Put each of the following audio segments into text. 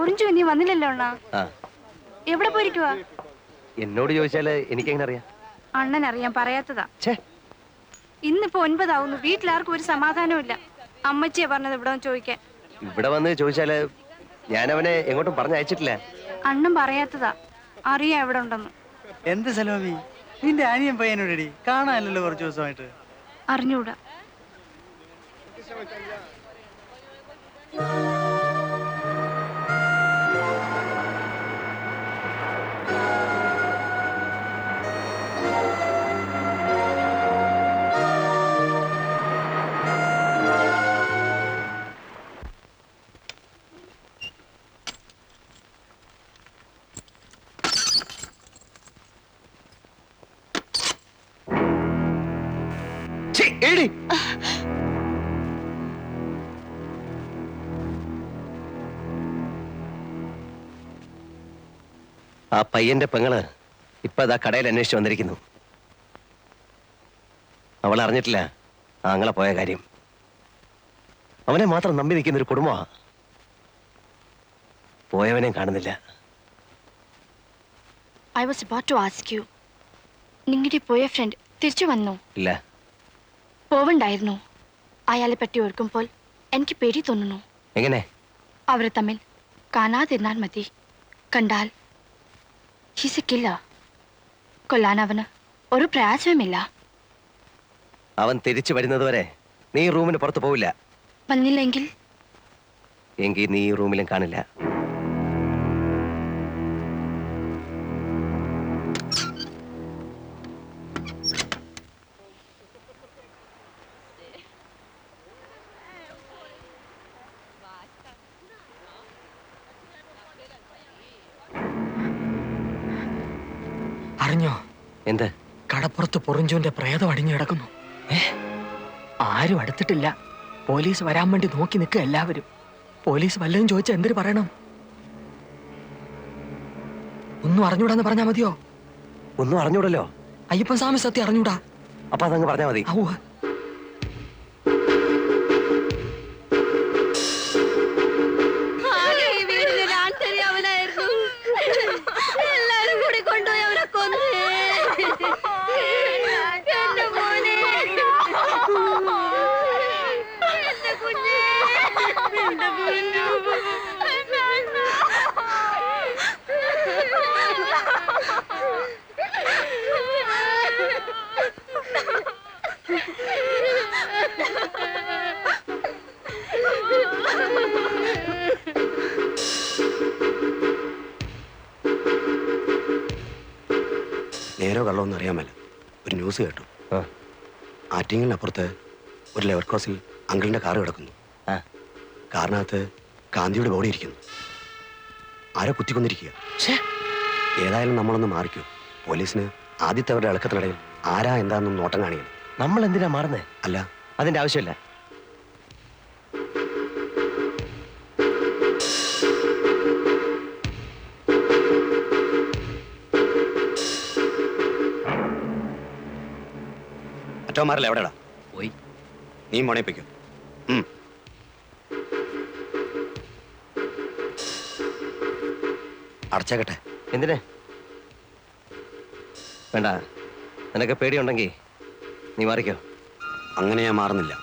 ഒറിഞ്ചു നീ വന്നില്ലല്ലോ അണ്ണാ. എവിടെ പോയിരിക്കുവാ? എന്നോട് ചോദിച്ചാല് എനിക്കെങ്ങനെ അറിയാം? അണ്ണൻ അറിയാൻ പറയാത്തതാ. ഇന്നിപ്പോ 9 ആവുന്നു. വീട്ടിലാർക്കും ഒരു സമാധാനവും ഇല്ല. അമ്മച്ചിയാ പറഞ്ഞത് ഇവിടെ വന്ന് ചോദിക്കാൻ. ഇവിടെ വന്ന് ചോദിച്ചാല് ഞാൻ അവനെ എങ്ങോട്ടും പറഞ്ഞയച്ചിട്ടില്ല. അണ്ണൻ പറയാത്തതാ. അറിയാം എവിടെ ഉണ്ടെന്ന്. എന്ത് സലോമി, നിന്റെ അനിയൻ പയ്യനോടി കാണാനല്ലോ കുറച്ച് ദിവസമായിട്ട്? അറിഞ്ഞൂടാ. ആ പയ്യന്റെ പെങ്ങള് ഇപ്പൊ അതാ കടയിൽ അന്വേഷിച്ച് വന്നിരിക്കുന്നു. അവൾ അറിഞ്ഞിട്ടില്ല ആങ്ങളെ പോയ കാര്യം. അവനെ മാത്രം നമ്പി നിൽക്കുന്ന ഒരു കുടുംബമാ. പോയവനെയും കാണുന്നില്ല. I was about to ask you. നിങ്ങളുടെ പോയ ഫ്രണ്ട് തിരിച്ചു വന്നു? ഇല്ല. പോവണ്ടായിരുന്നു. അയാളെ പറ്റി ഓർക്കുമ്പോൾ എനിക്ക് പേടി തോന്നുന്നു. എങ്ങനെ? അവരെ തമ്മിൽ കാണാതിരുന്നാൽ മതി. കണ്ടാൽ he's a killer. കൊല്ലാൻ അവന് ഒരു പ്രയാസവുമില്ല. അവൻ തിരിച്ചു വരുന്നത് വരെ നീ റൂമിന് പുറത്തു പോവില്ല. വന്നില്ലെങ്കിൽ എങ്കിൽ നീ റൂമിലും കാണില്ല. അറിഞ്ഞോ? എന്ത്? കടപ്പുറത്ത് പൊറിഞ്ചോന്റെ പ്രേതം അടിഞ്ഞു കിടക്കുന്നു. ആരും അടുത്തിട്ടില്ല. പോലീസ് വരാൻ വേണ്ടി നോക്കി നിൽക്കുക എല്ലാവരും. പോലീസ് വല്ലതും ചോദിച്ചാൽ എന്തിനു പറയണം? ഒന്നും അറിഞ്ഞൂടാന്ന് പറഞ്ഞാ മതിയോ? ഒന്നും അറിഞ്ഞൂടല്ലോ. അയ്യപ്പൻ സ്വാമി സത്യം അറിഞ്ഞൂടാ. അപ്പൊ അതങ്ങ് പറഞ്ഞാ മതി. എല്ലാരും കൂടി കൊണ്ടുപോയി അവരെ കൊന്നു. നേരോ കള്ളമൊന്നും അറിയാമല്ല. ഒരു ന്യൂസ് കേട്ടു. ആറ്റിങ്ങലിനപ്പുറത്ത് ഒരു ലെവർ ക്രോസിൽ അങ്കിളിന്റെ കാറ് കിടക്കുന്നു. കാറിനകത്ത് കാന്തിയുടെ ബോഡി ഇരിക്കുന്നു. ആരോ കുത്തിക്കൊന്നിരിക്കുക. ഏതായാലും നമ്മളൊന്ന് മാറിക്കോ. പോലീസിന് ആദ്യത്തെ അവരുടെ ഇളക്കത്തിനിടയിൽ ആരാ എന്താണെന്നും നോട്ടം കാണിക്കണം. നമ്മൾ എന്തിനാ മാറുന്നേ? അല്ല, അതിന്റെ ആവശ്യമില്ല. മറ്റോമാരല്ല എവിടെടാ? പോയി. നീ മോണേപ്പിക്കോ. അടച്ചേക്കട്ടെ. എന്തിനെ? വേണ്ട. നിനക്ക് പേടിയുണ്ടെങ്കിൽ നീ മാറിക്കോ. അങ്ങനെ ഞാൻ മാറുന്നില്ല.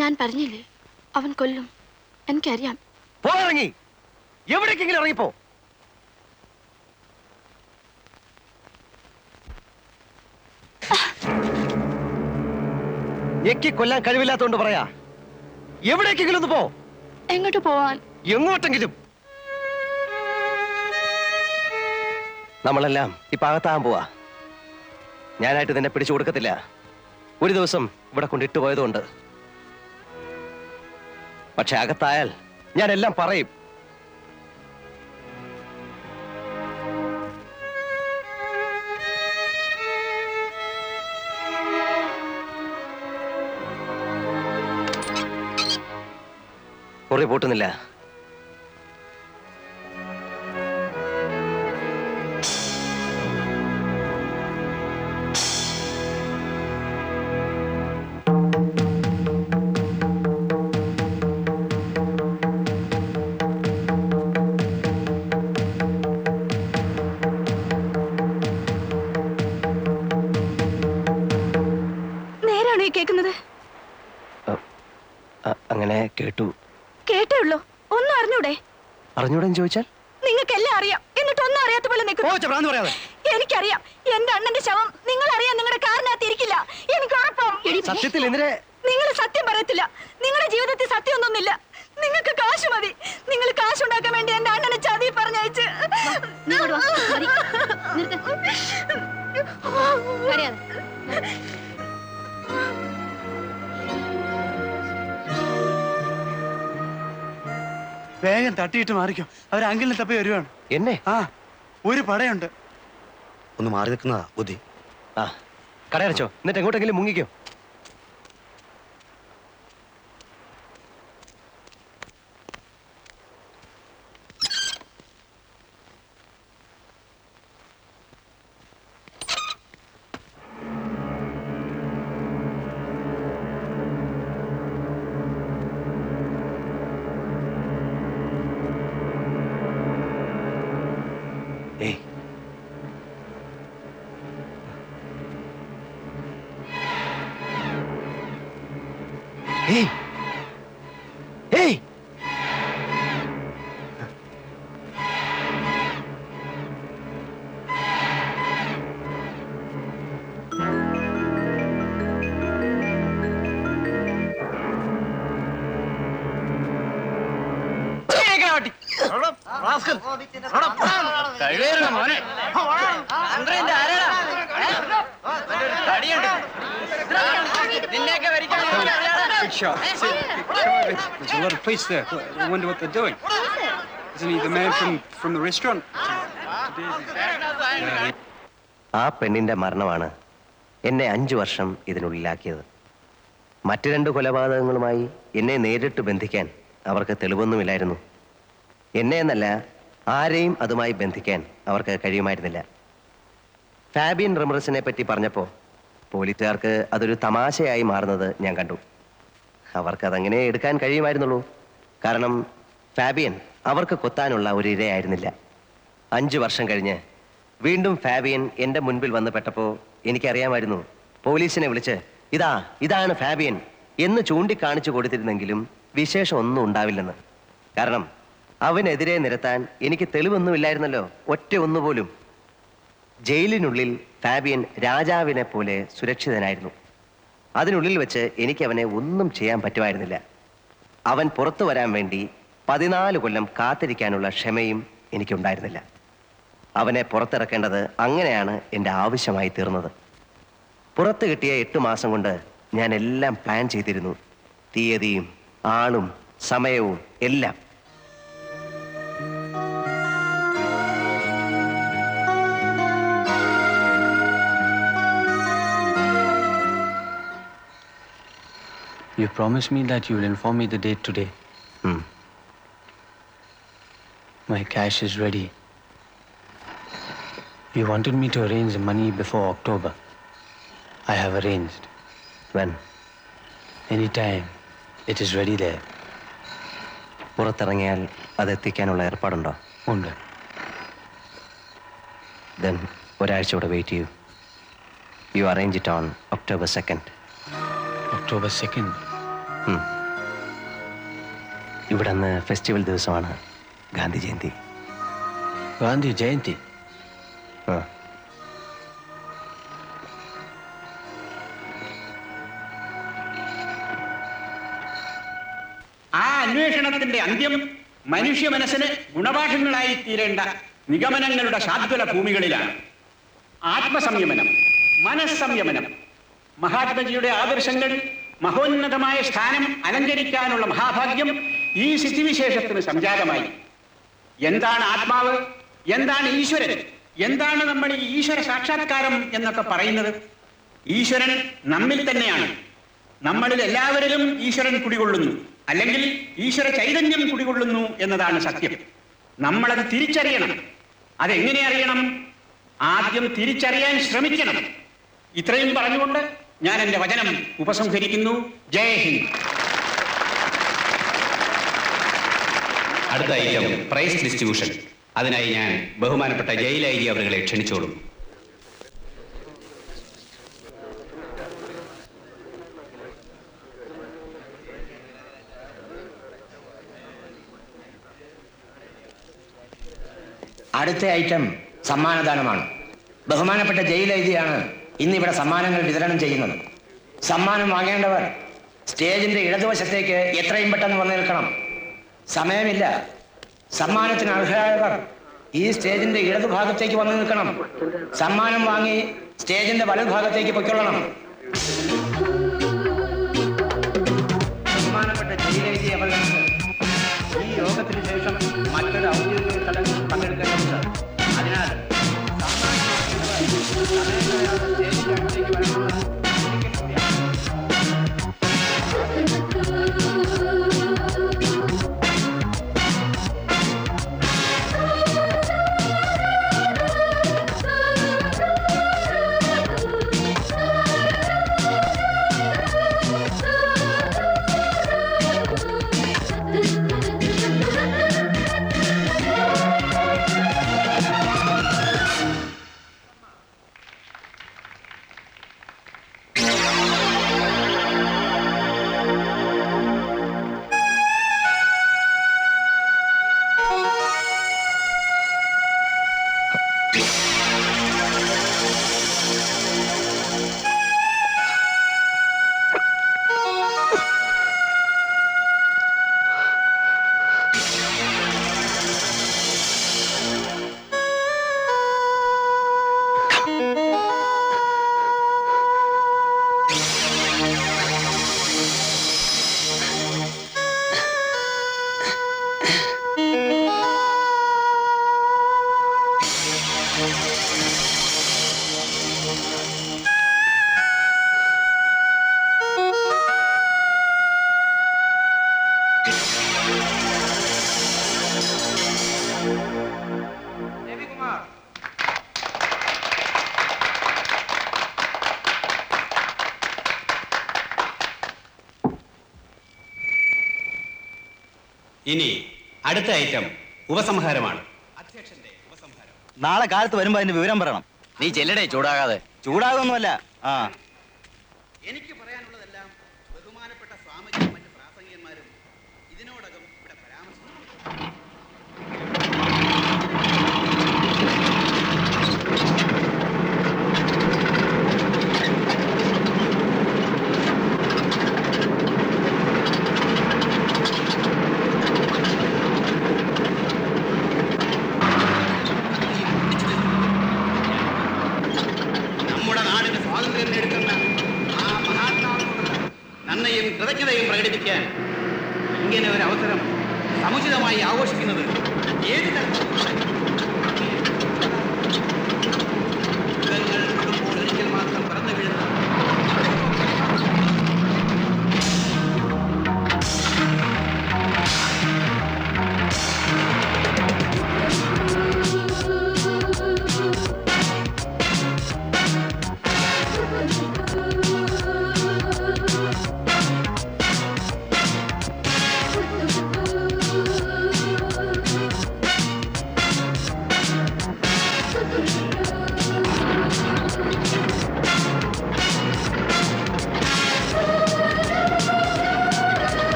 ഞാൻ പറഞ്ഞില്ലേ അവൻ കൊല്ലും. എനിക്കറിയാം. പോയിറങ്ങി. എവിടേക്കെങ്കിലും ഇറങ്ങിപ്പോ. ഞെക്കി കൊല്ലാൻ കഴിവില്ലാത്തോണ്ട് പറയാ. എവിടേക്കെങ്കിലും ഒന്ന് പോ. എങ്ങോട്ട് പോവാൻ? എങ്ങോട്ടെങ്കിലും. നമ്മളെല്ലാം ഇപ്പൊ അകത്താകാൻ പോവാ. ഞാനായിട്ട് നിന്നെ പിടിച്ചു കൊടുക്കത്തില്ല. ഒരു ദിവസം ഇവിടെ കൊണ്ടിട്ട് പോയതുകൊണ്ട്. പക്ഷെ അകത്തായാൽ ഞാൻ എല്ലാം പറയും. മുറി പൂട്ടുന്നില്ല. നേരാണോ ഈ കേൾക്കുന്നത്? അങ്ങനെ കേട്ടു. കേട്ടേ ഉള്ളൂ, ഒന്നും അറിഞ്ഞൂടെ? അറിഞ്ഞൂടെന്ന് ചോദിച്ചാൽ നിങ്ങൾക്കെല്ലാം അറിയാം, എന്നിട്ട് ഒന്നും അറിയാത്ത പോലെ നിൽക്കുന്നു. പറയാതെ എനിക്കറിയാം, എന്റെ അണ്ണന്റെ ശവം നിങ്ങൾ അറിയാൻ നിങ്ങളുടെ കാറിനകത്തിരിക്കില്ല. എനിക്ക് ഉറപ്പാണ്. സത്യത്തിൽ എന്തിനെ? നിങ്ങൾ സത്യം പറയത്തില്ല. നിങ്ങളുടെ ജീവിതത്തിൽ സത്യമൊന്നുമില്ല. നിങ്ങൾക്ക് കാശ് മതി. നിങ്ങൾ കാശുണ്ടാക്കാൻ വേണ്ടി എന്റെ അണ്ണനെ ചതി പറഞ്ഞയച്ച്. വേഗം തട്ടിയിട്ട് മാറിക്കോ, അവർ അങ്കിളിനെ തപ്പി വരുവാണ്. എന്നെ? ആ, ഒരു പടയുണ്ട്. ഒന്ന് മാറി നിൽക്കുന്നതാ ബുദ്ധി. ആ, കടയടച്ചോ, എന്നിട്ട് എങ്ങോട്ടെങ്കിലും മുങ്ങിക്കോ. ഏയ്, ഏയ്, ഏയ്, There's a lot of police there. I wonder what they're doing. Isn't he the man from the restaurant? ആ പെണ്ണിന്റെ മരണമാണ് എന്നെ 5 വർഷം ഇതിനുള്ളിലാക്കിയത്. മറ്റു 2 കൊലപാതകങ്ങളുമായി എന്നെ നേരിട്ട് ബന്ധിക്കാൻ അവർക്ക് തെളിവൊന്നുമില്ലായിരുന്നു. എന്നെ എന്നല്ല, ആരെയും അതുമായി ബന്ധിക്കാൻ അവർക്ക് കഴിയുമായിരുന്നില്ല. ഫാബിയൻ റമറസിനെ പറ്റി പറഞ്ഞപ്പോൾ പോലീസുകാർക്ക് അതൊരു തമാശയായി മാറുന്നത് ഞാൻ കണ്ടു. അവർക്കതങ്ങനെ എടുക്കാൻ കഴിയുമായിരുന്നുള്ളൂ. കാരണം ഫാബിയൻ അവർക്ക് കൊത്താനുള്ള ഒരു ഇരയായിരുന്നില്ല. 5 വർഷം കഴിഞ്ഞ് വീണ്ടും ഫാബിയൻ എൻ്റെ മുൻപിൽ വന്ന് പെട്ടപ്പോൾ എനിക്കറിയാമായിരുന്നു പോലീസിനെ വിളിച്ച് ഇതാണ് ഫാബിയൻ എന്ന് ചൂണ്ടിക്കാണിച്ചു കൊടുത്തിരുന്നെങ്കിലും വിശേഷം ഒന്നും ഉണ്ടാവില്ലെന്ന്. കാരണം അവനെതിരെ നിരത്താൻ എനിക്ക് തെളിവൊന്നുമില്ലായിരുന്നല്ലോ, ഒറ്റ ഒന്നുപോലും. ജയിലിനുള്ളിൽ ഫാബിയൻ രാജാവിനെ പോലെ സുരക്ഷിതനായിരുന്നു. അതിനുള്ളിൽ വെച്ച് എനിക്ക് അവനെ ഒന്നും ചെയ്യാൻ പറ്റുമായിരുന്നില്ല. അവൻ പുറത്തു വരാൻ വേണ്ടി 14 കൊല്ലം കാത്തിരിക്കാനുള്ള ക്ഷമയും എനിക്കുണ്ടായിരുന്നില്ല. അവനെ പുറത്തിറക്കേണ്ടത് അങ്ങനെയാണ് എൻ്റെ ആവശ്യമായി തീർന്നത്. പുറത്ത് കിട്ടിയ 8 മാസം കൊണ്ട് ഞാൻ എല്ലാം പ്ലാൻ ചെയ്തിരുന്നു. തീയതിയും ആളും സമയവും എല്ലാം. You promised me that you will inform me the date today. My cash is ready. You wanted me to arrange the money before October. I have arranged. When? Anytime. It is ready there. പുറത്തിറങ്ങിയാൽ അതെത്തിക്കാനുള്ള ഏർപ്പാടുണ്ടോ? ഉണ്ട്. Then ഒരാഴ്ച കൂടെ wait ചെയ്യൂ. You arrange it on October 2nd. October 2nd. ഇവിടെ അന്ന് festival ദിവസമാണ്, Gandhi Jayanti. Gandhi Jayanti. ആ അന്വേഷണത്തിന്റെ അന്ത്യം മനുഷ്യ മനസ്സിന് ഗുണപാഠങ്ങളായി തീരേണ്ട നിഗമനങ്ങളുടെ ശാദ്വല ഭൂമികളിലാണ്. ആത്മസംയമനം, മനസ്സംയമനം, മഹാത്മജിയുടെ ആദർശങ്ങൾ മഹോന്നതമായ സ്ഥാനം അലങ്കരിക്കാനുള്ള മഹാഭാഗ്യം ഈ സ്ഥിതിവിശേഷത്തിന് സംജാതമായി. എന്താണ് ആത്മാവ്, എന്താണ് ഈശ്വരൻ, എന്താണ് നമ്മൾ ഈ ഈശ്വര സാക്ഷാത്കാരം എന്നൊക്കെ പറയുന്നത്? ഈശ്വരൻ നമ്മിൽ തന്നെയാണ്. നമ്മളിൽ എല്ലാവരിലും ഈശ്വരൻ കുടികൊള്ളുന്നു, അല്ലെങ്കിൽ ഈശ്വര ചൈതന്യം കുടികൊള്ളുന്നു എന്നതാണ് സത്യം. നമ്മളത് തിരിച്ചറിയണം. അതെങ്ങനെ അറിയണം? ആദ്യം തിരിച്ചറിയാൻ ശ്രമിക്കണം. ഇത്രയും പറഞ്ഞുകൊണ്ട് ഞാൻ എൻ്റെ വചനം ഉപസംഹരിക്കുന്നു. ജയ് ഹിന്ദ്. അടുത്ത ഐറ്റം പ്രൈസ് ഡിസ്ട്രിബ്യൂഷൻ. അതിനായി ഞാൻ ബഹുമാനപ്പെട്ട ജയിൽ ഐ ജി അവരെ ക്ഷണിച്ചോളും. അടുത്ത ഐറ്റം സമ്മാനദാനമാണ്. ബഹുമാനപ്പെട്ട ജയിൽ ഐ ജിയാണ് ഇന്നിവിടെ സമ്മാനങ്ങൾ വിതരണം ചെയ്യുന്നത്. സമ്മാനം വാങ്ങേണ്ടവർ സ്റ്റേജിന്റെ ഇടതുവശത്തേക്ക് എത്രയും പെട്ടെന്ന് വന്നു നിൽക്കണം. സമയമില്ല. സമ്മാനത്തിന് അർഹരായവർ ഈ സ്റ്റേജിന്റെ ഇടതുഭാഗത്തേക്ക് വന്നു നിൽക്കണം. സമ്മാനം വാങ്ങി സ്റ്റേജിന്റെ വലതുഭാഗത്തേക്ക് പൊയ്ക്കൊള്ളണം. ബഹുമാനപ്പെട്ട ജയിൽ ഐ ജി അവർക്ക് ഈ യോഗത്തിന് ശേഷം മറ്റൊരു ഔദ്യോഗിക ചടങ്ങിൽ പങ്കെടുക്കേണ്ടതുണ്ട്. അതിനാൽ സ്റ്റേജിന്റെ അടുത്തേക്ക് വരണമെന്ന് ഇനി അടുത്ത ഐറ്റം ഉപസംഹാരമാണ്. അധ്യക്ഷന്റെ ഉപസംഹാരം. നാളെ കാലത്ത് വരുമ്പോ അതിന്റെ വിവരം പറയണം. നീ ചെല്ലടേ, ചൂടാകാതെ. ചൂടാകൊന്നുമല്ല. എനിക്ക് പറയാനുള്ളതെല്ലാം ബഹുമാനപ്പെട്ട സ്വാമിജിയും മറ്റ് പ്രാസംഗികന്മാരും ഇതിനോടകം ഇവിടെ പരാമർശിച്ചു. നമ്മുടെ നാടിന് സ്വാതന്ത്ര്യം നേടുന്ന ആ മഹാത്മാവിനോട് നന്ദിയും കൃതജ്ഞതയും പ്രകടിപ്പിക്കാൻ ഇങ്ങനെ ഒരു അവസരം സമുചിതമായി ആഘോഷിക്കുന്നത് ഏത് തരത്തിലുള്ള ഒരിക്കൽ മാത്രം പറന്നു വീഴുന്ന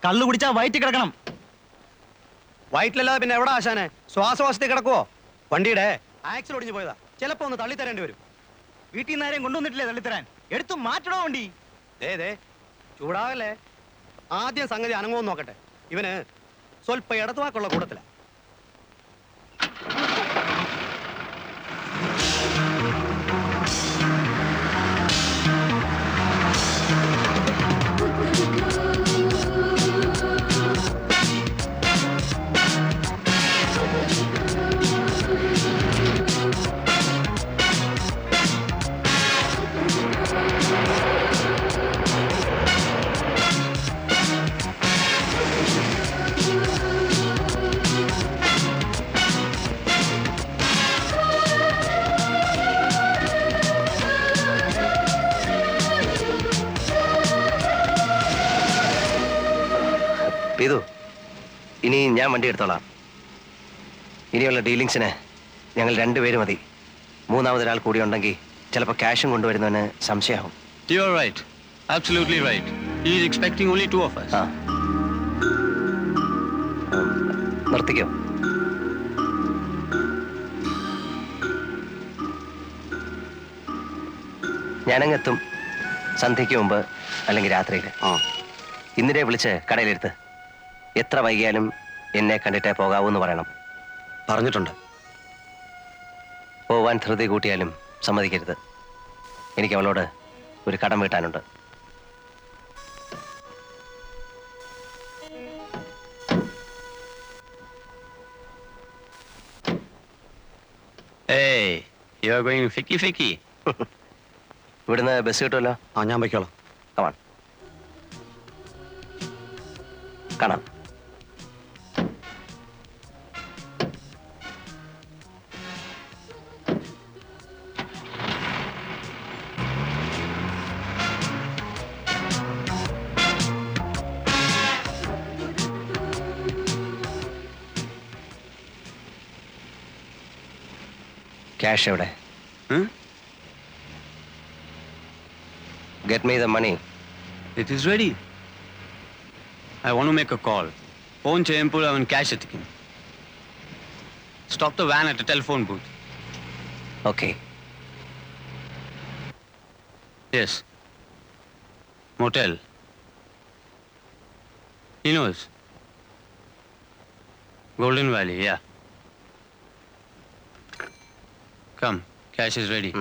കള്ളു കുടിച്ചാ വയറ്റി കിടക്കണം. വയറ്റിലല്ലാതെ പിന്നെ എവിടെ ആശാനെ? ശ്വാസവാസത്തിൽ കിടക്കുവോ? വണ്ടിയുടെ ആക്സിൽ ഒടിഞ്ഞു പോയതാ. ചിലപ്പോ ഒന്ന് തള്ളിത്തരേണ്ടി വരും. വീട്ടിൽ നിന്ന് ആരെയും കൊണ്ടുവന്നിട്ടില്ലേ തള്ളിത്തരാൻ? എടുത്തു മാറ്റണോ വണ്ടി? ദേ ചൂടാവല്ലേ. ആദ്യം സംഗതി അനങ്ങുമെന്ന് നോക്കട്ടെ. ഇവന് സ്വല്പ ഇടത്തുവാക്കുള്ള കൂട്ടത്തില. ഇതു ഇനി ഞാൻ വണ്ടി എടുത്തോളാം. ഇനിയുള്ള ഡീലിങ്സിന് ഞങ്ങൾ രണ്ടുപേരും മതി. മൂന്നാമതൊരാൾ കൂടി ഉണ്ടെങ്കിൽ ചിലപ്പോൾ ക്യാഷും കൊണ്ടുവരുന്നവന് സംശയമാവും. You are right. Absolutely right. He is expecting only 2 of us. ആ നിർത്തിക്കോ. ഞാനങ്ങെത്തും സന്ധ്യയ്ക്ക് മുമ്പ് അല്ലെങ്കിൽ രാത്രിയിൽ. ഇന്നിരെ വിളിച്ച് കടയിലെടുത്ത് എത്ര വൈകിയാലും എന്നെ കണ്ടിട്ടേ പോകാവൂന്ന് പറയണം. പറഞ്ഞിട്ടുണ്ട്. പോവാൻ ധൃതി കൂട്ടിയാലും സമ്മതിക്കരുത്. എനിക്ക് അവളോട് ഒരു കടം വീട്ടാനുണ്ട്. Hey, you are going ficky. ഇവിടുന്ന് ബസ് കിട്ടുമല്ലോ. ഞാൻ വയ്ക്കോളാം. കമാൺ, കാണാം. ക്യാഷ് എവിടെ? Get me the money. It is ready. I want to make a call. Phone ചെയ്യുമ്പോൾ അവൻ ക്യാഷ് എത്തിക്കും. Stop the van at a telephone booth. Okay. Yes. Motel. He knows. Golden Valley, yeah. Come, cash is ready.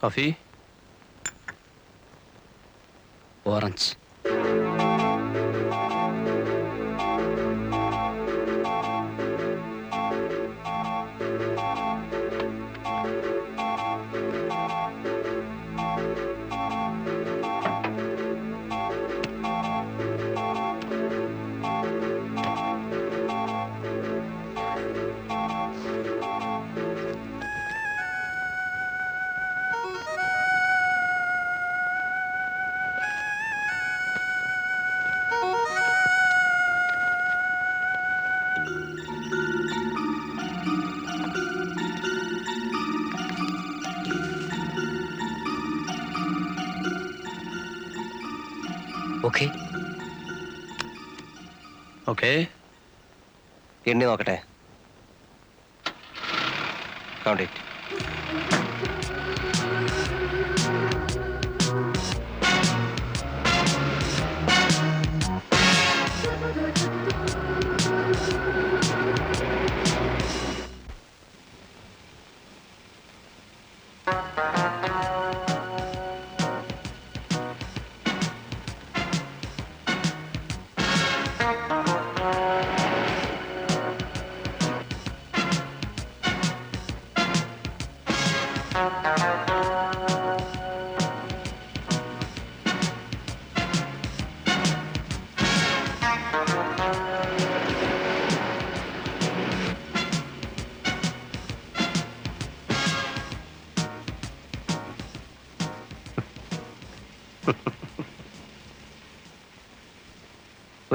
Coffee? Orange. Okay. Okay. എണ്ണി നോക്കട്ടെ. Count it.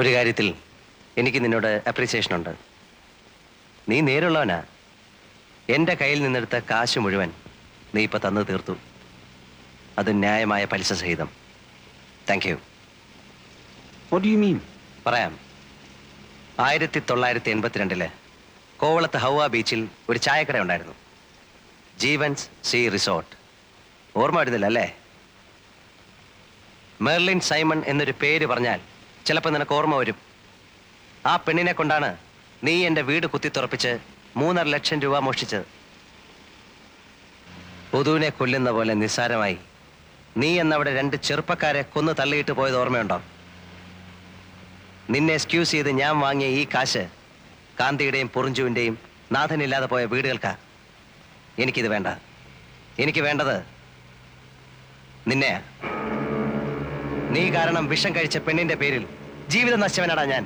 ഒരു കാര്യത്തിൽ എനിക്ക് നിന്നോട് appreciation ഉണ്ട്. നീ നേരുള്ളവനാ. എൻ്റെ കയ്യിൽ നിന്നെടുത്ത കാശ് മുഴുവൻ നീ ഇപ്പം തന്നു തീർത്തു. അത് ന്യായമായ പലിശ സഹിതം. Thank you. What do you mean? പറയാം. 1982 കോവളത്ത് ഹൗവ ബീച്ചിൽ ഒരു ചായക്കട ഉണ്ടായിരുന്നു. Jeevans sea resort. ഓർമ്മ വരുന്നില്ല അല്ലേ? മെർലിൻ സൈമൺ എന്നൊരു പേര് പറഞ്ഞാൽ ചിലപ്പോൾ നിനക്ക് ഓർമ്മ വരും. ആ പെണ്ണിനെ കൊണ്ടാണ് നീ എൻ്റെ വീട് കുത്തിത്തുറപ്പിച്ച് 3.5 ലക്ഷം രൂപ മോഷ്ടിച്ചത്. പൊതുവിനെ കൊല്ലുന്ന പോലെ നിസ്സാരമായി നീ എന്നവിടെ 2 ചെറുപ്പക്കാരെ കൊന്നു തള്ളിയിട്ട് പോയത് ഓർമ്മയുണ്ടോ? നിന്നെ എക്സ്ക്യൂസ് ചെയ്ത് ഞാൻ വാങ്ങിയ ഈ കാശ് കാന്തിയുടെയും പൊറിഞ്ചുവിൻ്റെയും നാഥനില്ലാതെ പോയ വീടുകൾക്കാ. എനിക്കിത് വേണ്ട. എനിക്ക് വേണ്ടത് നിന്നെയാ. നീ കാരണം വിഷം കഴിച്ച പെണ്ണിന്റെ പേരിൽ ജീവിതം നശിച്ചവനാടാ ഞാൻ.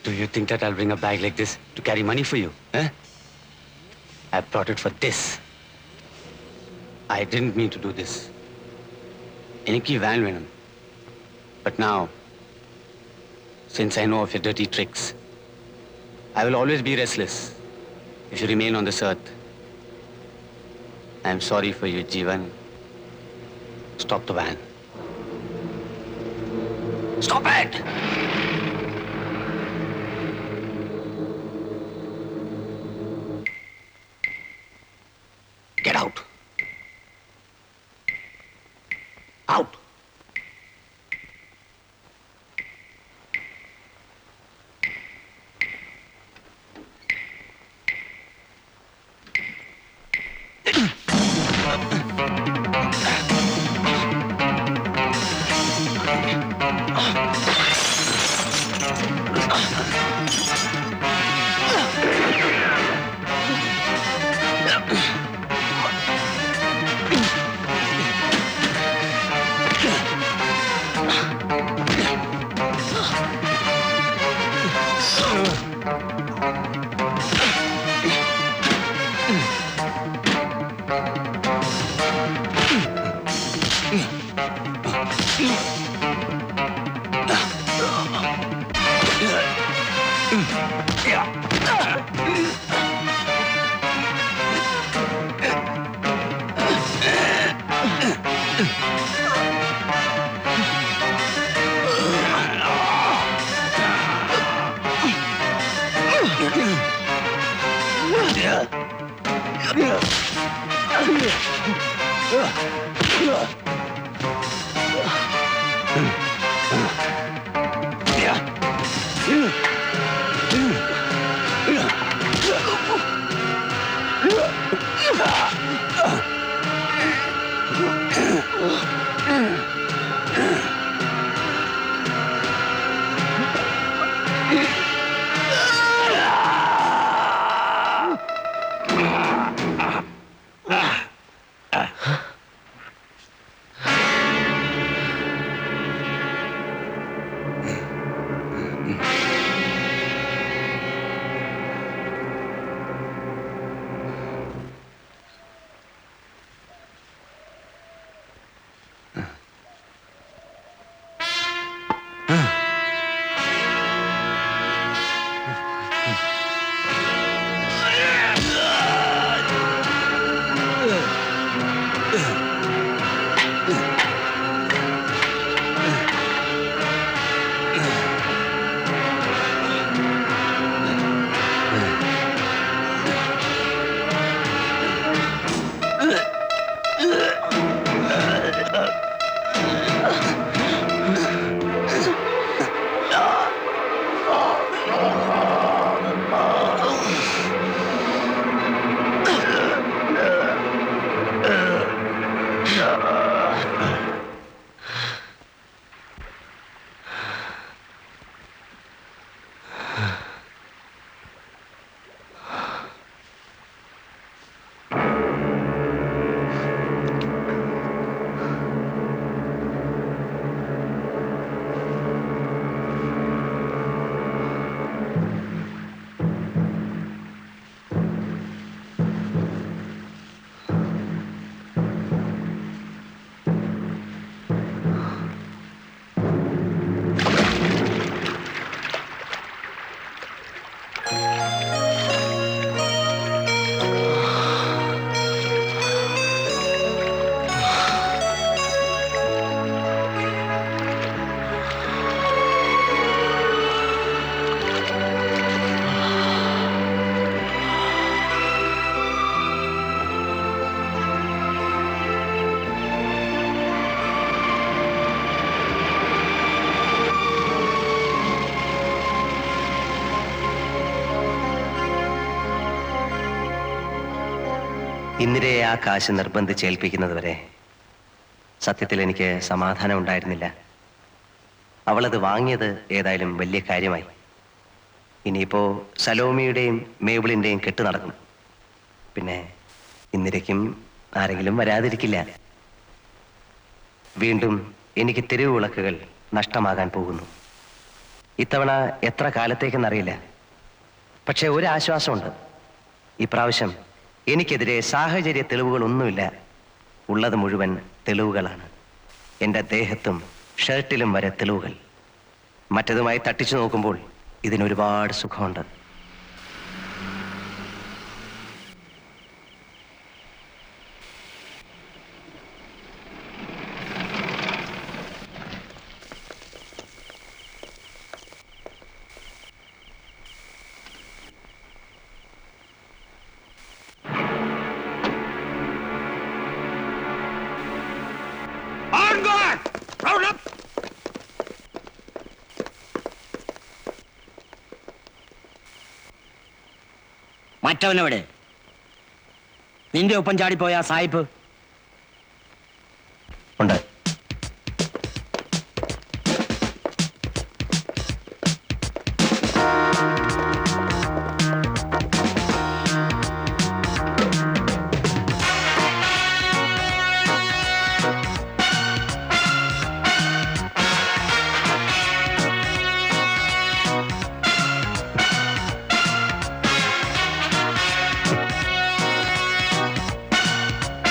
Do you think that I'll bring a bag like this to carry money for you? Eh? I brought it for this. I didn't mean to do this. Eniki van venum. But now, since I know of your dirty tricks, I will always be restless if you remain on this earth. I'm sorry for you, Jeevan. Stop the van. Stop it! Get out. Out. ഇന്ദിരയെ ആ കാശ് നിർബന്ധിച്ചേൽപ്പിക്കുന്നത് വരെ സത്യത്തിൽ എനിക്ക് സമാധാനം ഉണ്ടായിരുന്നില്ല. അവളത് വാങ്ങിയത് ഏതായാലും വലിയ കാര്യമായി. ഇനിയിപ്പോ സലോമിയുടെയും മേബിളിന്റെയും കെട്ട് നടക്കും. പിന്നെ ഇന്ദിരയ്ക്കും ആരെങ്കിലും വരാതിരിക്കില്ല. വീണ്ടും എനിക്ക് തെരുവ് വിളക്കുകൾ നഷ്ടമാകാൻ പോകുന്നു. ഇത്തവണ എത്ര കാലത്തേക്കെന്നറിയില്ല. പക്ഷെ ഒരു ആശ്വാസമുണ്ട്. ഇപ്രാവശ്യം എനിക്കെതിരെ സാഹചര്യ തെളിവുകളൊന്നുമില്ല. ഉള്ളത് മുഴുവൻ തെളിവുകളാണ്. എൻ്റെ ദേഹത്തും ഷർട്ടിലും വരെ തെളിവുകൾ. മറ്റതുമായി തട്ടിച്ചു നോക്കുമ്പോൾ ഇതിനൊരുപാട് സുഖമുണ്ട്. മറ്റവനെവിടെ? നിന്റെ ഒപ്പം ചാടിപ്പോയ ആ സായിപ്പ് ഉണ്ട്.